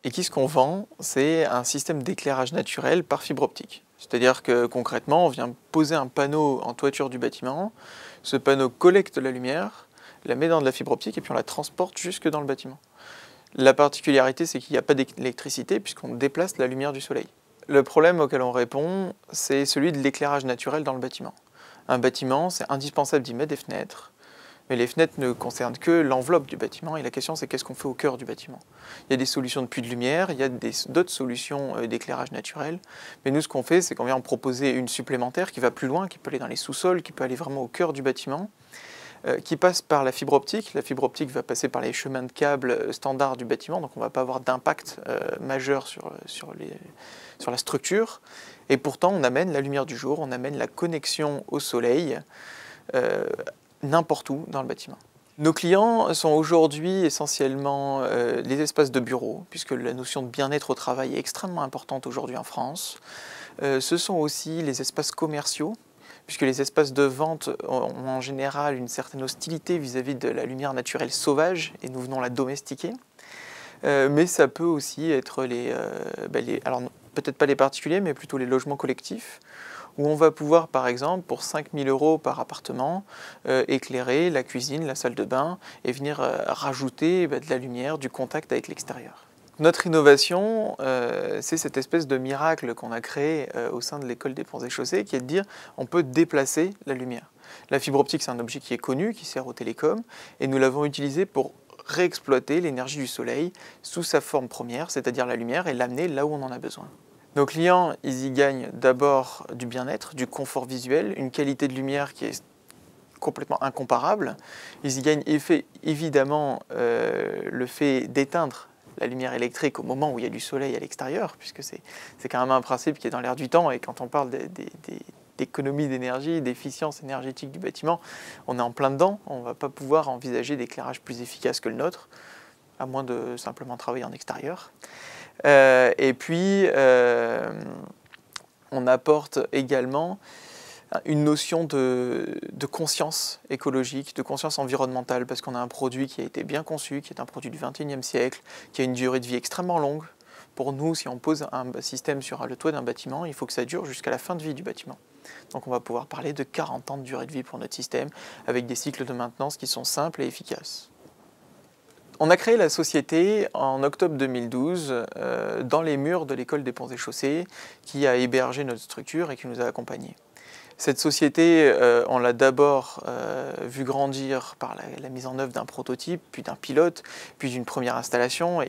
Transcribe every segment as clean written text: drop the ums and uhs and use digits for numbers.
Et ce qu'on vend, c'est un système d'éclairage naturel par fibre optique. C'est-à-dire que concrètement, on vient poser un panneau en toiture du bâtiment, ce panneau collecte la lumière, la met dans de la fibre optique et puis on la transporte jusque dans le bâtiment. La particularité, c'est qu'il n'y a pas d'électricité puisqu'on déplace la lumière du soleil. Le problème auquel on répond, c'est celui de l'éclairage naturel dans le bâtiment. Un bâtiment, c'est indispensable d'y mettre des fenêtres, mais les fenêtres ne concernent que l'enveloppe du bâtiment et la question c'est qu'est-ce qu'on fait au cœur du bâtiment. Il y a des solutions de puits de lumière, il y a d'autres solutions d'éclairage naturel, mais nous ce qu'on fait c'est qu'on vient en proposer une supplémentaire qui va plus loin, qui peut aller dans les sous-sols, qui peut aller vraiment au cœur du bâtiment, qui passe par la fibre optique. La fibre optique va passer par les chemins de câbles standards du bâtiment, donc on ne va pas avoir d'impact majeur sur la structure. Et pourtant, on amène la lumière du jour, on amène la connexion au soleil n'importe où dans le bâtiment. Nos clients sont aujourd'hui essentiellement les espaces de bureau, puisque la notion de bien-être au travail est extrêmement importante aujourd'hui en France. Ce sont aussi les espaces commerciaux, puisque les espaces de vente ont en général une certaine hostilité vis-à-vis de la lumière naturelle sauvage, et nous venons la domestiquer. Mais ça peut aussi être alors peut-être pas les particuliers, mais plutôt les logements collectifs, où on va pouvoir, par exemple, pour 5 000 € par appartement, éclairer la cuisine, la salle de bain, et venir rajouter de la lumière, du contact avec l'extérieur. Notre innovation, c'est cette espèce de miracle qu'on a créé au sein de l'école des Ponts et Chaussées, qui est de dire on peut déplacer la lumière. La fibre optique, c'est un objet qui est connu, qui sert aux télécoms, et nous l'avons utilisé pour réexploiter l'énergie du soleil sous sa forme première, c'est-à-dire la lumière, et l'amener là où on en a besoin. Nos clients, ils y gagnent d'abord du bien-être, du confort visuel, une qualité de lumière qui est complètement incomparable. Ils y gagnent évidemment le fait d'éteindre la lumière électrique au moment où il y a du soleil à l'extérieur, puisque c'est quand même un principe qui est dans l'air du temps, et quand on parle d'économie d'énergie, d'efficience énergétique du bâtiment, on est en plein dedans, on ne va pas pouvoir envisager d'éclairage plus efficace que le nôtre, à moins de simplement travailler en extérieur. Et puis, on apporte également une notion de conscience écologique, de conscience environnementale, parce qu'on a un produit qui a été bien conçu, qui est un produit du XXIe siècle, qui a une durée de vie extrêmement longue. Pour nous, si on pose un système sur le toit d'un bâtiment, il faut que ça dure jusqu'à la fin de vie du bâtiment. Donc on va pouvoir parler de 40 ans de durée de vie pour notre système, avec des cycles de maintenance qui sont simples et efficaces. On a créé la société en octobre 2012 dans les murs de l'école des Ponts et Chaussées qui a hébergé notre structure et qui nous a accompagnés. Cette société, on l'a d'abord vu grandir par la mise en œuvre d'un prototype, puis d'un pilote, puis d'une première installation.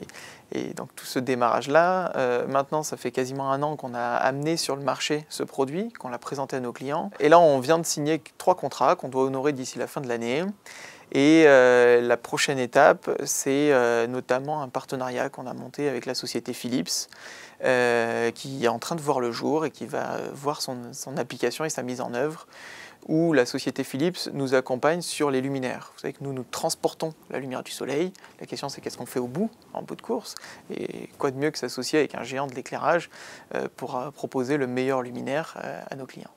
Et donc tout ce démarrage-là, maintenant ça fait quasiment 1 an qu'on a amené sur le marché ce produit, qu'on l'a présenté à nos clients. Et là on vient de signer 3 contrats qu'on doit honorer d'ici la fin de l'année. Et la prochaine étape, c'est notamment un partenariat qu'on a monté avec la société Philips, qui est en train de voir le jour et qui va voir son application et sa mise en œuvre, où la société Philips nous accompagne sur les luminaires. Vous savez que nous transportons la lumière du soleil. La question c'est qu'est-ce qu'on fait en bout de course, et quoi de mieux que s'associer avec un géant de l'éclairage pour proposer le meilleur luminaire à nos clients.